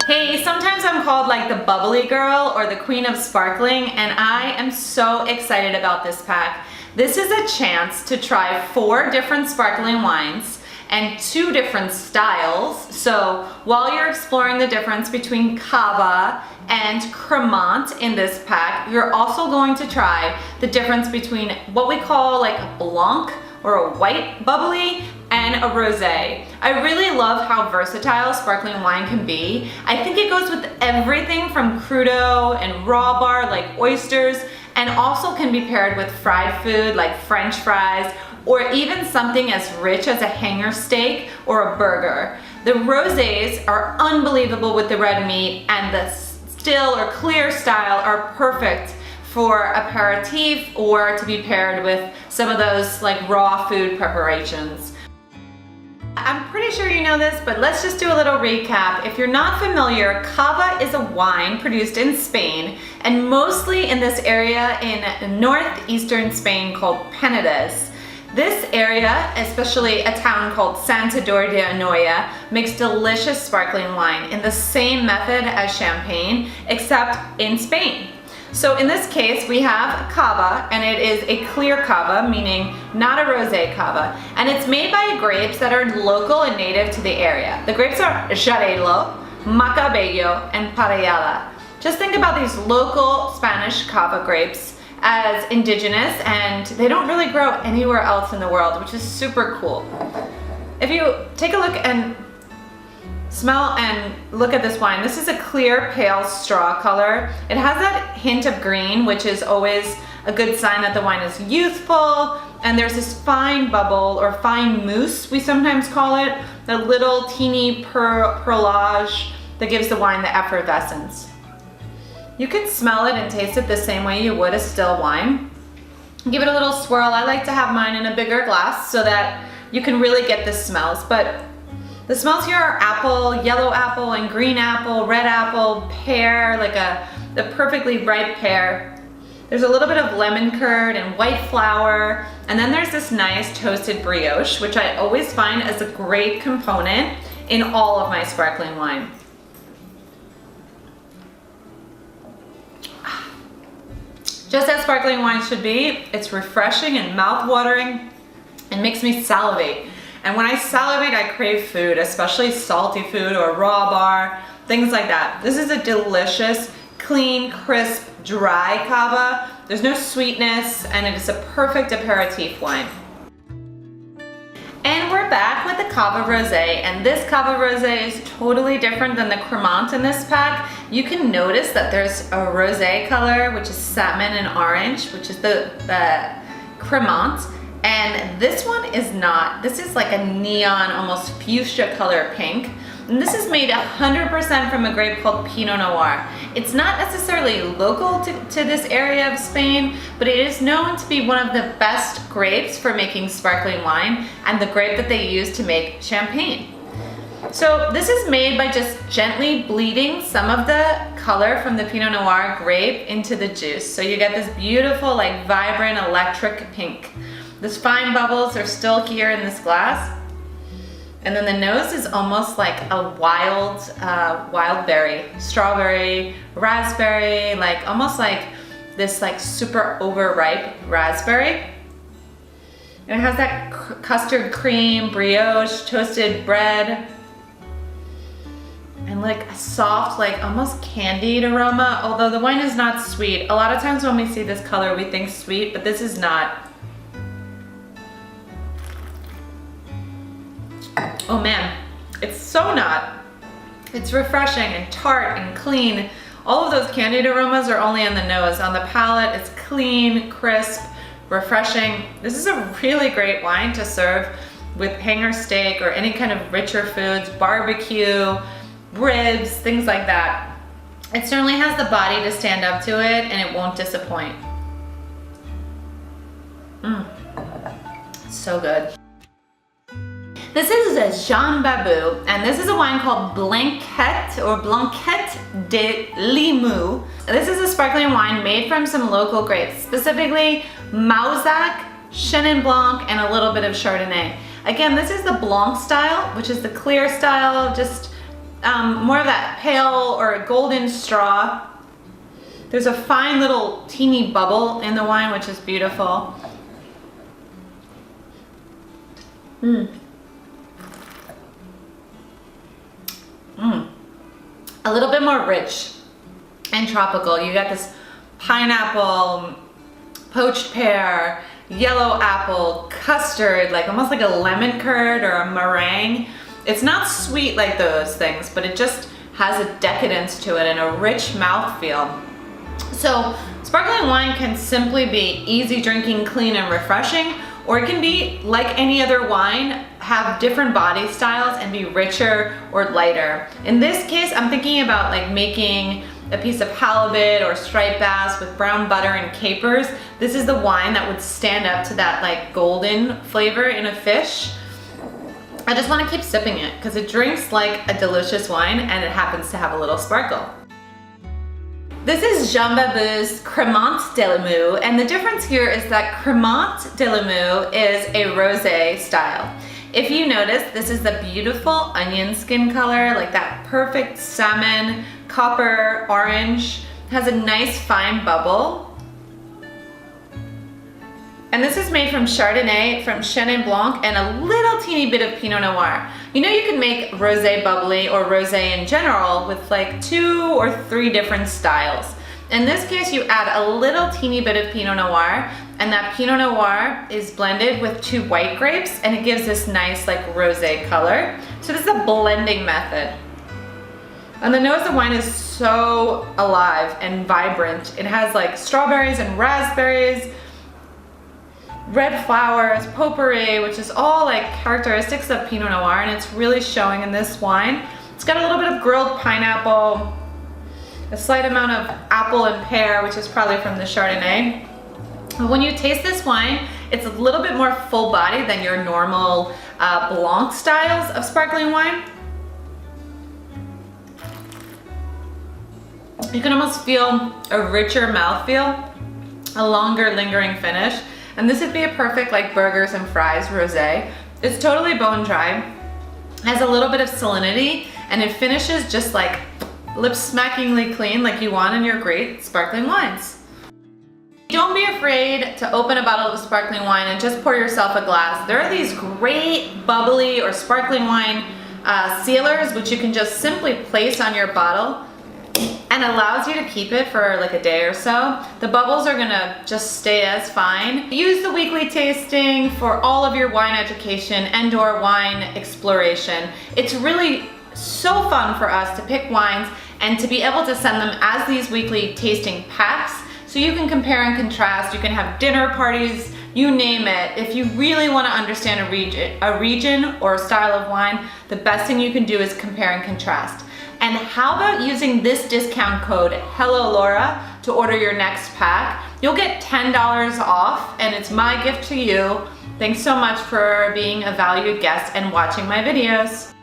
Hey, sometimes I'm called like the bubbly girl or the queen of sparkling, and I am so excited about this pack. This is a chance to try 4 different sparkling wines and 2 different styles. So while you're exploring the difference between Cava and Crémant in this pack, you're also going to try the difference between what we call like a blanc or a white bubbly and a rosé. I really love how versatile sparkling wine can be. I think it goes with everything from crudo and raw bar like oysters, and also can be paired with fried food like French fries, or even something as rich as a hanger steak or a burger. The rosés are unbelievable with the red meat, and the still or clear style are perfect for aperitif or to be paired with some of those like raw food preparations. I'm pretty sure you know this, but let's just do a little recap. If you're not familiar, Cava is a wine produced in Spain, and mostly in this area in northeastern Spain called Penedès. This area, especially a town called Santador de Anoia, makes delicious sparkling wine in the same method as champagne, except in Spain. So in this case, we have Cava, and it is a clear Cava, meaning not a rosé Cava. And it's made by grapes that are local and native to the area. The grapes are Xarel-lo, Macabello, and Parellada. Just think about these local Spanish Cava grapes as indigenous, and they don't really grow anywhere else in the world, which is super cool. If you take a look and smell and look at this wine, this is a clear, pale straw color. It has that hint of green, which is always a good sign that the wine is youthful. And there's this fine bubble, or fine mousse, we sometimes call it, the little teeny perlage that gives the wine the effervescence. You can smell it and taste it the same way you would a still wine. Give it a little swirl. I like to have mine in a bigger glass so that you can really get the smells. But the smells here are apple, yellow apple and green apple, red apple, pear, like the perfectly ripe pear. There's a little bit of lemon curd and white flour. And then there's this nice toasted brioche, which I always find as a great component in all of my sparkling wine. Just as sparkling wine should be, it's refreshing and mouth-watering and makes me salivate. And when I salivate, I crave food, especially salty food or raw bar, things like that. This is a delicious, clean, crisp, dry Cava. There's no sweetness, and it is a perfect aperitif wine. And we're back with the Cava Rosé, and this Cava Rosé is totally different than the Crémant in this pack. You can notice that there's a rosé color, which is salmon and orange, which is the Crémant. And this one is not. This is like a neon, almost fuchsia color pink. And this is made 100% from a grape called Pinot Noir. It's not necessarily local to this area of Spain, but it is known to be one of the best grapes for making sparkling wine, and the grape that they use to make champagne. So this is made by just gently bleeding some of the color from the Pinot Noir grape into the juice. So you get this beautiful, like vibrant, electric pink. These fine bubbles are still here in this glass. And then the nose is almost like a wild berry, strawberry, raspberry, like almost like this like super overripe raspberry. And it has that custard cream, brioche, toasted bread, and like a soft, like almost candied aroma, although the wine is not sweet. A lot of times when we see this color, we think sweet, but this is not. Oh man, it's so not. It's refreshing and tart and clean. All of those candied aromas are only on the nose. On the palate, it's clean, crisp, refreshing. This is a really great wine to serve with hanger steak or any kind of richer foods, barbecue, ribs, things like that. It certainly has the body to stand up to it, and it won't disappoint. So good. This is a Jean Babou, and this is a wine called Blanquette or Blanquette de Limoux. This is a sparkling wine made from some local grapes, specifically Mauzac, Chenin Blanc, and a little bit of Chardonnay. Again, this is the Blanc style, which is the clear style, just more of that pale or golden straw. There's a fine little teeny bubble in the wine, which is beautiful. A little bit more rich and tropical. You got this pineapple, poached pear, yellow apple, custard, like almost like a lemon curd or a meringue. It's not sweet like those things, but it just has a decadence to it and a rich mouthfeel. So sparkling wine can simply be easy drinking, clean and refreshing, or it can be like any other wine, have different body styles and be richer or lighter. In this case, I'm thinking about like making a piece of halibut or striped bass with brown butter and capers. This is the wine that would stand up to that like golden flavor in a fish. I just want to keep sipping it because it drinks like a delicious wine and it happens to have a little sparkle. This is Babou's Crémant de Limoux, and the difference here is that Crémant de Limoux is a rosé style. If you notice, this is the beautiful onion skin color, like that perfect salmon, copper, orange. It has a nice fine bubble. And this is made from Chardonnay, from Chenin Blanc, and a little teeny bit of Pinot Noir. You know, you can make rosé bubbly or rosé in general with like 2 or 3 different styles. In this case, you add a little teeny bit of Pinot Noir, and that Pinot Noir is blended with 2 white grapes, and it gives this nice like rosé color. So this is a blending method. And the nose of wine is so alive and vibrant. It has like strawberries and raspberries, red flowers, potpourri, which is all like characteristics of Pinot Noir, and it's really showing in this wine. It's got a little bit of grilled pineapple, a slight amount of apple and pear, which is probably from the Chardonnay. But when you taste this wine, it's a little bit more full body than your normal Blanc styles of sparkling wine. You can almost feel a richer mouthfeel, a longer lingering finish. And this would be a perfect like burgers and fries rosé. It's totally bone dry, has a little bit of salinity, and it finishes just like lip-smackingly clean like you want in your great sparkling wines. Don't be afraid to open a bottle of sparkling wine and just pour yourself a glass. There are these great bubbly or sparkling wine sealers which you can just simply place on your bottle and allows you to keep it for like a day or so. The bubbles are gonna just stay as fine. Use the weekly tasting for all of your wine education and/or wine exploration. It's really so fun for us to pick wines and to be able to send them as these weekly tasting packs so you can compare and contrast. You can have dinner parties, you name it. If you really want to understand a region or a style of wine, the best thing you can do is compare and contrast. And how about using this discount code HelloLaura to order your next pack? You'll get $10 off, and it's my gift to you. Thanks so much for being a valued guest and watching my videos.